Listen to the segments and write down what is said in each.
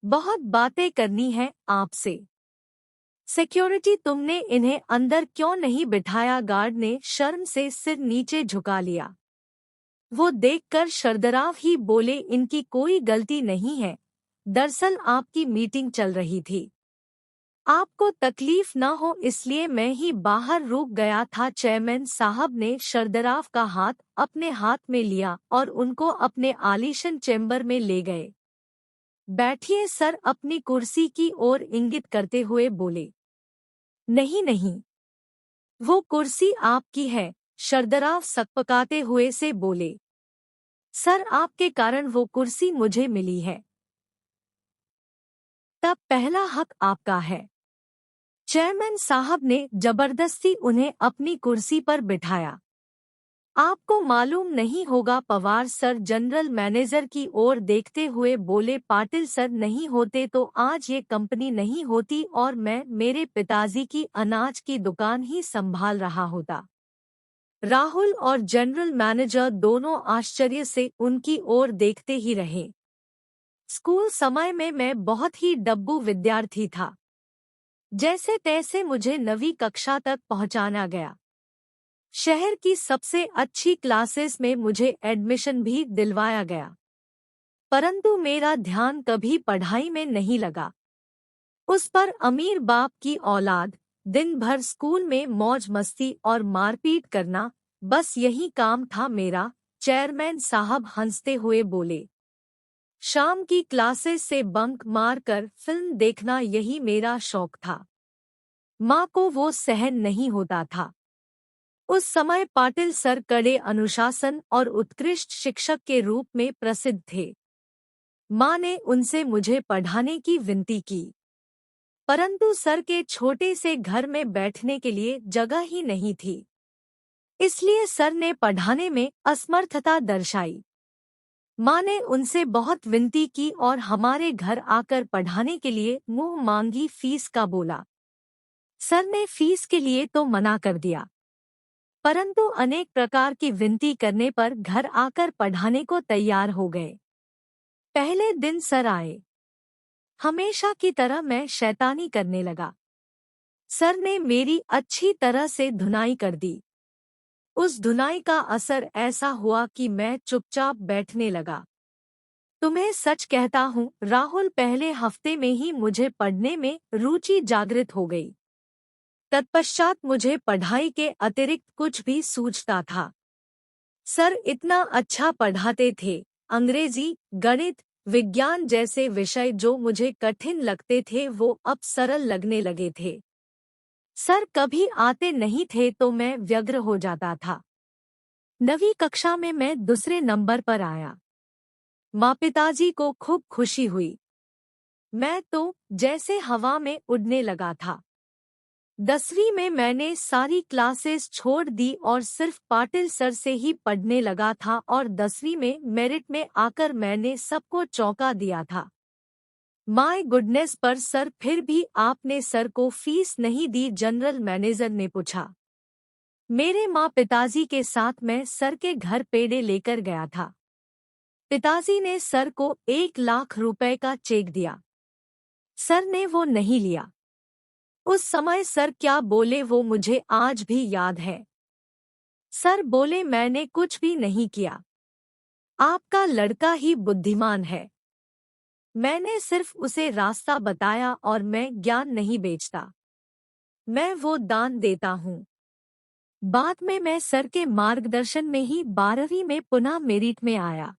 बहुत बातें करनी है आपसे। सिक्योरिटी, तुमने इन्हें अंदर क्यों नहीं बिठाया? गार्ड ने शर्म से सिर नीचे झुका लिया। वो देखकर शरदराव ही बोले, इनकी कोई गलती नहीं है, दरअसल आपकी मीटिंग चल रही थी, आपको तकलीफ न हो इसलिए मैं ही बाहर रुक गया था। चेयरमैन साहब ने शरदराव का हाथ अपने हाथ में लिया और उनको अपने आलीशान चेंबर में ले गए। बैठिए सर, अपनी कुर्सी की ओर इंगित करते हुए बोले। नहीं नहीं, वो कुर्सी आपकी है, शरदराव सकपकाते हुए से बोले। सर, आपके कारण वो कुर्सी मुझे मिली है, तब पहला हक आपका है। चेयरमैन साहब ने जबरदस्ती उन्हें अपनी कुर्सी पर बिठाया। आपको मालूम नहीं होगा, पवार सर जनरल मैनेजर की ओर देखते हुए बोले। पाटिल सर नहीं होते तो आज ये कंपनी नहीं होती और मैं मेरे पिताजी की अनाज की दुकान ही संभाल रहा होता। राहुल और जनरल मैनेजर दोनों आश्चर्य से उनकी ओर देखते ही रहे। स्कूल समय में मैं बहुत ही डब्बू विद्यार्थी था। जैसे तैसे मुझे 9वीं कक्षा तक पहुंचाना गया। शहर की सबसे अच्छी क्लासेस में मुझे एडमिशन भी दिलवाया गया, परंतु मेरा ध्यान कभी पढ़ाई में नहीं लगा। उस पर अमीर बाप की औलाद, दिन भर स्कूल में मौज मस्ती और मारपीट करना, बस यही काम था मेरा। चेयरमैन साहब हंसते हुए बोले। शाम की क्लासेस से बंक मारकर फिल्म देखना, यही मेरा शौक था। माँ को वो सहन नहीं होता था। उस समय पाटिल सर कड़े अनुशासन और उत्कृष्ट शिक्षक के रूप में प्रसिद्ध थे। माँ ने उनसे मुझे पढ़ाने की विनती की, परंतु सर के छोटे से घर में बैठने के लिए जगह ही नहीं थी, इसलिए सर ने पढ़ाने में असमर्थता दर्शाई। माँ ने उनसे बहुत विनती की और हमारे घर आकर पढ़ाने के लिए मुंह मांगी फीस का बोला। सर ने फीस के लिए तो मना कर दिया, परंतु अनेक प्रकार की विनती करने पर घर आकर पढ़ाने को तैयार हो गए। पहले दिन सर आए, हमेशा की तरह मैं शैतानी करने लगा। सर ने मेरी अच्छी तरह से धुनाई कर दी। उस धुनाई का असर ऐसा हुआ कि मैं चुपचाप बैठने लगा। तुम्हें सच कहता हूँ राहुल, पहले हफ्ते में ही मुझे पढ़ने में रुचि जागृत हो गई। तत्पश्चात मुझे पढ़ाई के अतिरिक्त कुछ भी सूझता था। सर इतना अच्छा पढ़ाते थे। अंग्रेजी, गणित, विज्ञान जैसे विषय जो मुझे कठिन लगते थे वो अब सरल लगने लगे थे। सर कभी आते नहीं थे तो मैं व्यग्र हो जाता था। 9वीं कक्षा में मैं दूसरे नंबर पर आया। माँ पिताजी को खूब खुशी हुई। मैं तो जैसे हवा में उड़ने लगा था। 10वीं में मैंने सारी क्लासेस छोड़ दी और सिर्फ पाटिल सर से ही पढ़ने लगा था और 10वीं में मेरिट में आकर मैंने सबको चौंका दिया था। माय गुडनेस, पर सर फिर भी आपने सर को फीस नहीं दी? जनरल मैनेजर ने पूछा। मेरे माँ पिताजी के साथ मैं सर के घर पेड़े लेकर गया था। पिताजी ने सर को 1 लाख रुपए का चेक दिया। सर ने वो नहीं लिया। उस समय सर क्या बोले वो मुझे आज भी याद है। सर बोले, मैंने कुछ भी नहीं किया, आपका लड़का ही बुद्धिमान है। मैंने सिर्फ उसे रास्ता बताया और मैं ज्ञान नहीं बेचता, मैं वो दान देता हूँ। बाद में मैं सर के मार्गदर्शन में ही 12वीं में पुनः मेरिट में आया।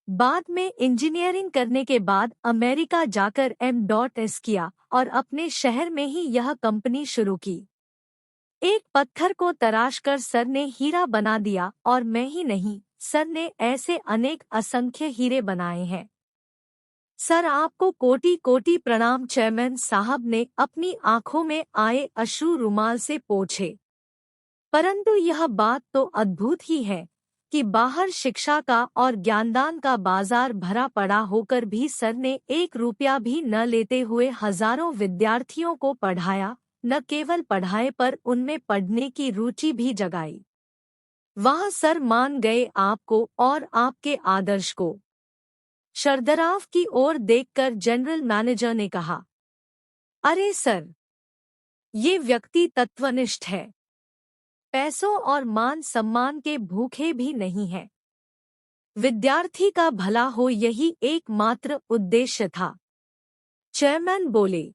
बाद में इंजीनियरिंग करने के बाद अमेरिका जाकर M.S किया और अपने शहर में ही यह कंपनी शुरू की। एक पत्थर को तराश कर सर ने हीरा बना दिया और मैं ही नहीं, सर ने ऐसे अनेक असंख्य हीरे बनाए हैं। सर आपको कोटि कोटि प्रणाम। चेयरमैन साहब ने अपनी आंखों में आए अश्रु रुमाल से पोंछे। परंतु यह बात तो अद्भुत ही है कि बाहर शिक्षा का और ज्ञानदान का बाजार भरा पड़ा होकर भी सर ने 1 रुपया भी न लेते हुए हजारों विद्यार्थियों को पढ़ाया, न केवल पढ़ाए पर उनमें पढ़ने की रुचि भी जगाई। वहाँ सर मान गए आपको और आपके आदर्श को। शरदराव की ओर देखकर जनरल मैनेजर ने कहा, अरे सर, ये व्यक्ति तत्वनिष्ठ है, पैसों और मान सम्मान के भूखे भी नहीं है। विद्यार्थी का भला हो, यही एकमात्र उद्देश्य था। चेयरमैन बोले,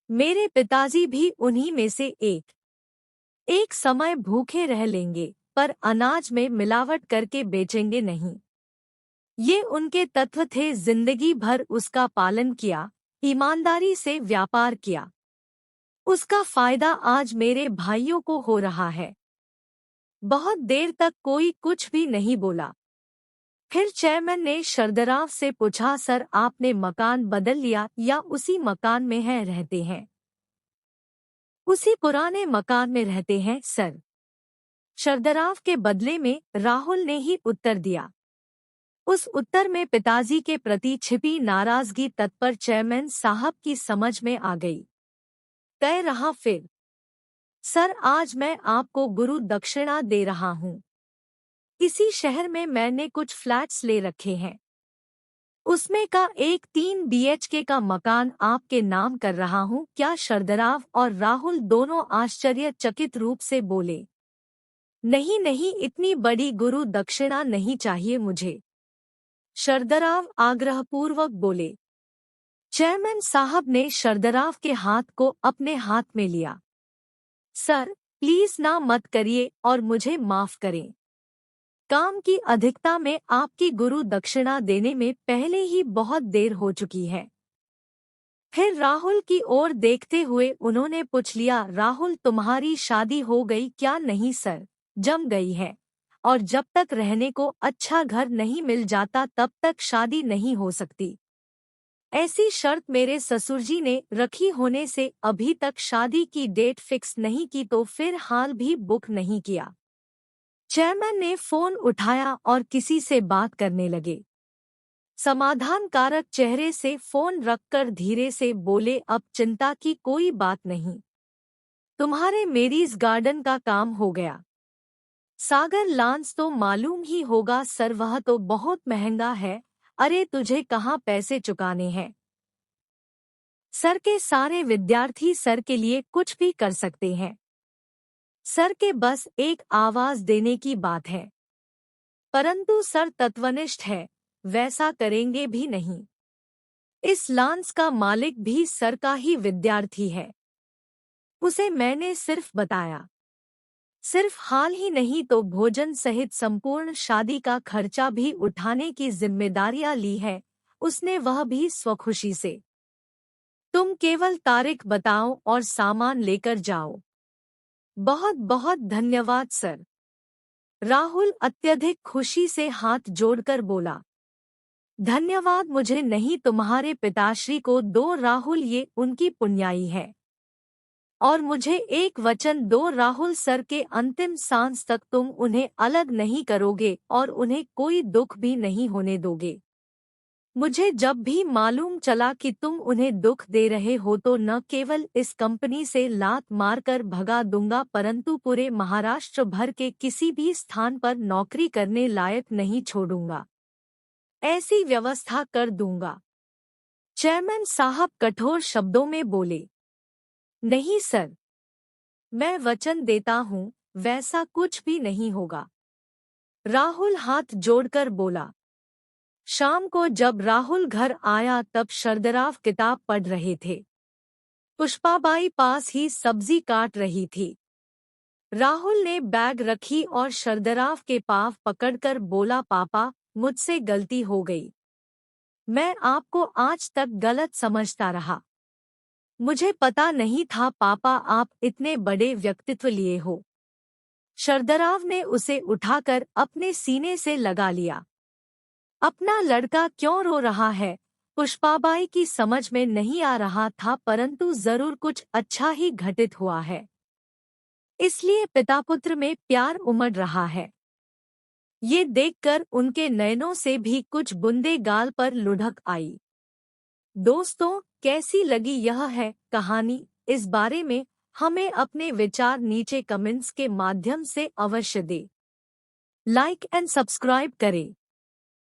मेरे पिताजी भी उन्हीं में से एक समय भूखे रह लेंगे, पर अनाज में मिलावट करके बेचेंगे नहीं। ये उनके तत्व थे। जिंदगी भर उसका पालन किया, ईमानदारी से व्यापार किया। उसका फायदा आज मेरे भाइयों को हो रहा है। बहुत देर तक कोई कुछ भी नहीं बोला। फिर चेयरमैन ने शरदराव से पूछा, सर, आपने मकान बदल लिया या उसी मकान में रहते हैं? उसी पुराने मकान में रहते हैं सर। शरदराव के बदले में राहुल ने ही उत्तर दिया। उस उत्तर में पिताजी के प्रति छिपी नाराजगी तत्पर चेयरमैन साहब की समझ में आ गई। कह रहा, फिर सर, आज मैं आपको गुरु दक्षिणा दे रहा हूँ। इसी शहर में मैंने कुछ फ्लैट्स ले रखे हैं, उसमें का एक 3 BHK का मकान आपके नाम कर रहा हूँ। क्या? शरदराव और राहुल दोनों आश्चर्यचकित रूप से बोले, नहीं नहीं, इतनी बड़ी गुरु दक्षिणा नहीं चाहिए मुझे। शरदराव आग्रहपूर्वक बोले। चेयरमैन साहब ने शरदराव के हाथ को अपने हाथ में लिया। सर, प्लीज ना मत करिए और मुझे माफ करें। काम की अधिकता में आपकी गुरु दक्षिणा देने में पहले ही बहुत देर हो चुकी है। फिर राहुल की ओर देखते हुए उन्होंने पूछ लिया, राहुल, तुम्हारी शादी हो गई क्या? नहीं सर, जम गई है, और जब तक रहने को अच्छा घर नहीं मिल जाता तब तक शादी नहीं हो सकती। ऐसी शर्त मेरे ससुरजी ने रखी होने से अभी तक शादी की डेट फिक्स नहीं की, तो फिर हाल भी बुक नहीं किया। चेयरमैन ने फोन उठाया और किसी से बात करने लगे। समाधानकारक चेहरे से फोन रखकर धीरे से बोले, अब चिंता की कोई बात नहीं, तुम्हारे मेरीज गार्डन का काम हो गया। सागर लॉन्स तो मालूम ही होगा सर, वह तो बहुत महंगा है। अरे, तुझे कहाँ पैसे चुकाने हैं? सर के सारे विद्यार्थी सर के लिए कुछ भी कर सकते हैं। सर के बस एक आवाज देने की बात है, परंतु सर तत्वनिष्ठ है, वैसा करेंगे भी नहीं। इस लॉन्स का मालिक भी सर का ही विद्यार्थी है। उसे मैंने सिर्फ बताया, सिर्फ हाल ही नहीं तो भोजन सहित संपूर्ण शादी का खर्चा भी उठाने की जिम्मेदारियां ली है उसने, वह भी स्वखुशी से। तुम केवल तारीख बताओ और सामान लेकर जाओ। बहुत बहुत धन्यवाद सर। राहुल अत्यधिक खुशी से हाथ जोड़कर बोला, धन्यवाद मुझे नहीं, तुम्हारे पिताश्री को दो राहुल, ये उनकी पुण्याई है। और मुझे एक वचन दो राहुल, सर के अंतिम सांस तक तुम उन्हें अलग नहीं करोगे और उन्हें कोई दुख भी नहीं होने दोगे। मुझे जब भी मालूम चला कि तुम उन्हें दुख दे रहे हो तो न केवल इस कंपनी से लात मारकर भगा दूंगा, परंतु पूरे महाराष्ट्र भर के किसी भी स्थान पर नौकरी करने लायक नहीं छोड़ूंगा। ऐसी व्यवस्था कर दूंगा। चेयरमैन साहब कठोर शब्दों में बोले, नहीं सर, मैं वचन देता हूँ, वैसा कुछ भी नहीं होगा। राहुल हाथ जोड़कर बोला। शाम को जब राहुल घर आया तब शरदराव किताब पढ़ रहे थे। पुष्पाबाई पास ही सब्जी काट रही थी। राहुल ने बैग रखी और शरदराव के पाँव पकड़कर बोला, पापा, मुझसे गलती हो गई। मैं आपको आज तक गलत समझता रहा। मुझे पता नहीं था पापा, आप इतने बड़े व्यक्तित्व लिए हो। शरदराव ने उसे उठाकर अपने सीने से लगा लिया। अपना लड़का क्यों रो रहा है, पुष्पाबाई की समझ में नहीं आ रहा था, परंतु जरूर कुछ अच्छा ही घटित हुआ है, इसलिए पिता पुत्र में प्यार उमड़ रहा है। ये देखकर उनके नयनों से भी कुछ बूंदे गाल पर लुढ़क आई। दोस्तों, कैसी लगी यह है कहानी? इस बारे में हमें अपने विचार नीचे कमेंट्स के माध्यम से अवश्य दें। लाइक एंड सब्सक्राइब करें।